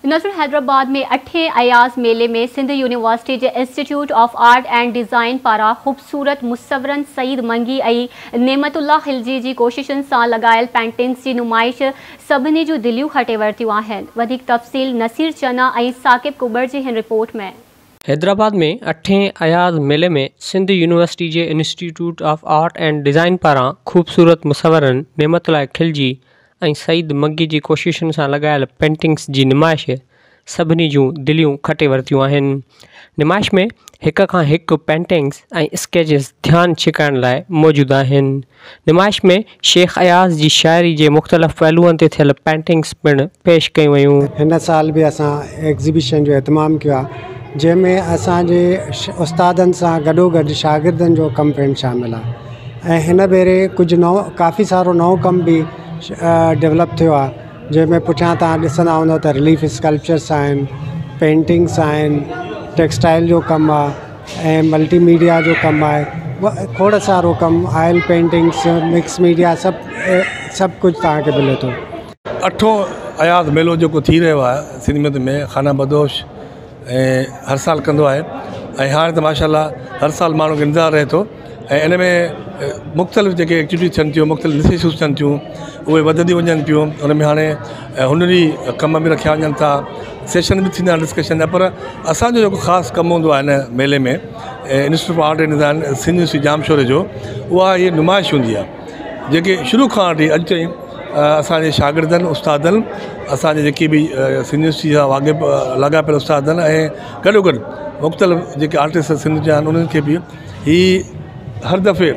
नसर हैदराबाद में 8 अयाज़ मेले में सिंध यूनिवर्सिटी के institute of art and design पारां ख़ूबसूरत मुसवरन सईद मंगी और नेमतुल्लाह खिलजी की कोशिशुनि से लगायल पेंटिंग्स की नुमाइश सभिनी जूं दिलियूं खटे वरतियूं आहिनि। वधीक तफ़सील नसीर चना और साकिब कुबर जी हिन रिपोर्ट में। हैदराबाद में 8 अयाज़ मेले में सिंध यूनिवर्सिटी के institute of art and design पारां ख़ूबसूरत मुसवरन नेमतुल्लाह खिलजी और सईद मंगी की कोशिशुनि से लगायल पेंटिंग्स की नुमाइश सभिनी जूं दिलियूं खटे वरतियूं आहिनि। नुमाइश में हिक खां हिकु पेंटिंग्स और स्केचिस ध्यान छिकाइण लाइ मौजूद आहिनि। नुमाइश में शेख अयाज़ की शायरी के मुख़्तलिफ़ पहलुअनि ते थियल पेंटिंग्स पिण पेश कयूं वयूं। हिन साल भी असां एग्ज़िबिशन जो एहतमाम किया जैमें असांजे उस्तादनि सां गॾोगॾु शागिर्दनि जो कमु पिणु शामिल आहे ऐं हिन भेरे कुझु नओं काफ़ी सारो नओं कमु भी डेवलप थियो आहे जंहिंमें पुठियां तव्हां ॾिसंदा हूंदव त रिलीफ स्कल्पचर्स आहिनि, पेंटिंग्स आहिनि, टेक्सटाइल जो कमु आहे ऐं मल्टीमीडिया जो कमु आहे, खोड़ सारो कमु, ऑयल पेंटिंग्स, मिक्स मीडिया सभु कुझु तव्हांखे मिले थो। 8 अयाज़ मेलो जेको थी रहियो आहे सिंध में खाना बदोश हर साल कंदो आहे ऐं हाणे त माशाल्लाह हर साल माण्हू खे इंतज़ारु रहे थो ऐं इन में मुख़्तलिफ़ जेके एक्टिविटीज़ थियनि थियूं, मुख़्तलिफ़ इनिशिएटिव्स थियनि थियूं, उहे वधंदी वञनि पियूं। उन में हाणे हुनरी कम बि रखिया वञनि था, सेशन बि थींदा आहिनि डिस्कशन जा। पर असांजो जेको ख़ासि कमु हूंदो आहे हिन मेले में institute of art and design Sindh university जामशोरे जो, उहा इहे नुमाइश हूंदी आहे जेके शुरू खां वठी अॼु ताईं असांजे शागिर्दनि, उस्तादनि, असांजे जेके बि सिंध यूनिवर्सिटी जा वाक़िफ़ लॻा पियल उस्तादनि ऐं गॾोगॾु मुख़्तलिफ़ जेके आर्टिस्ट सिंध जा आहिनि उन्हनि खे बि ही हर दफ़े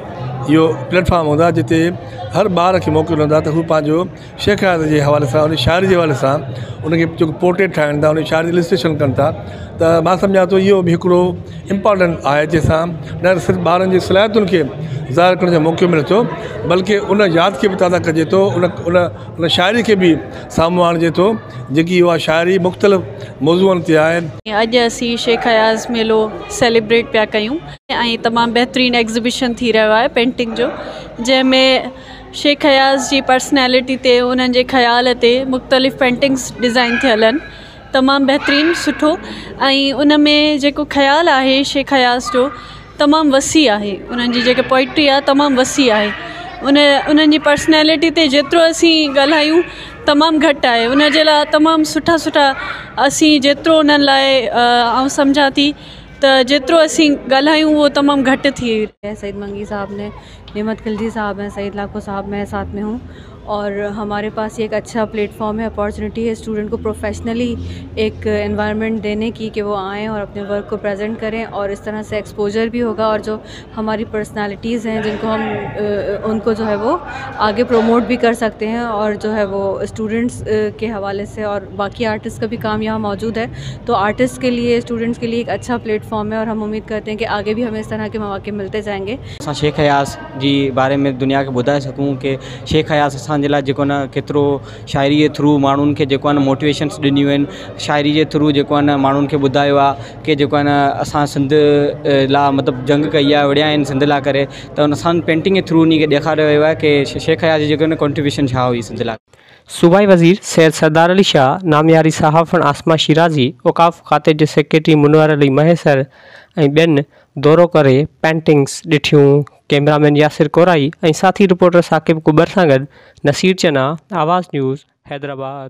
इहो प्लेटफॉर्म हूंदो आहे जिते हर ॿार खे मौक़ो मिलंदो आहे त हू पंहिंजो शेख अयाज़ जे हवाले सां, उन शाइरी जे हवाले सां उनखे जेको पोर्ट्रेट ठाहिनि था, उन शाइरी इलस्ट्रेशन कनि था। त मां सम्झां थो इहो बि हिकिड़ो इम्पॉर्टेंट आहे जंहिंसां न सिर्फ़ु ॿारनि जी सलाहियतुनि खे ज़ाहिर करण जो मौक़ो मिले थो बल्कि उन यादि खे बि ताज़ा कजे थो, उन शाइरी खे बि साम्हूं आणिजे थो जेकी उहा शाइरी मुख़्तलिफ़ मौज़ूअनि ते आहे। अॼु असीं शेख अयाज़ मेलो सेलिब्रेट पिया कयूं ऐं तमामु बहितरीनु एग्ज़िबिशन थी रहियो आहे पेंटिंग जो, जंहिंमें शेख अयाज़ जी पर्सनैलिटी ते, उन्हनि जे ख़्याल ते मुख़्तलिफ़ पेंटिंग्स डिज़ाइन थियल आहिनि, तमामु बहितरीनु सुठो। ऐं उन में जेको ख़्यालु आहे शेख अयाज़ जो तमामु वसी आहे, उन्हनि जी जेके पोइट्री आहे तमामु वसी आहे। उन्हनि जी पर्सनैलिटी ते जेतिरो असीं ॻाल्हायूं तमामु घटि आहे। उन जे लाइ तमामु सुठा सुठा असीं जेतिरो उन्हनि लाइ आउं सम्झां थी त जेतिरो असीं ॻाल्हायूं उहो तमामु घटि थी। सईद मंगी साहब ने, नेमत खिलजी साहब हैं, सईद लाखो साहब मैं साथ में हूँ और हमारे पास ये एक अच्छा प्लेटफॉर्म है, अपॉर्चुनिटी है स्टूडेंट को प्रोफेशनली एक एनवायरनमेंट देने की कि वो आएँ और अपने वर्क को प्रेजेंट करें और इस तरह से एक्सपोजर भी होगा और जो हमारी पर्सनालिटीज़ हैं जिनको हम उनको जो है वो आगे प्रमोट भी कर सकते हैं और जो है वो स्टूडेंट्स के हवाले से और बाकी आर्टिस्ट का भी काम यहाँ मौजूद है। तो आर्टिस्ट के लिए, स्टूडेंट्स के लिए एक अच्छा प्लेटफॉर्म है और हम उम्मीद करते हैं कि आगे भी हमें इस तरह के मौके मिलते जाएंगे। शेख अयाज़ जी बारे में दुनिया के ॿुधाए सकूं कि शेख अयाज़ असांजे लाइ जेको न केतिरो शाइरी जे थ्रू माण्हुनि खे जेको आहे न मोटिवेशन्स ॾिनियूं आहिनि, शाइरी जे थ्रू जेको आहे न माण्हुनि खे ॿुधायो आहे कि जेको आहे न असां सिंध लाइ मतिलबु जंग कई आहे, विड़िया आहिनि सिंध लाइ करे, त उन असां पेंटिंग जे थ्रू उन खे ॾेखारियो वियो आहे कि शेख अयाज़ जी जेको न कॉन्ट्रीब्यूशन छा हुई सिंध लाइ। सूबाई वज़ीर सैयद सरदार अली शाह, नामियारी सहाफ़ण आसमा शिराज़ी, औक़ाफ़ खाते जे सेक्रेटरी मुनवर अली महेसर ऐं ॿियनि दौरो करे पेंटिंग्स ॾिठियूं। कैमरामैन यासिर कोराई ऐं साथी रिपोर्टर साकिब कुबर सां गॾु नसीर चना, आवाज़ न्यूज़, हैदराबाद।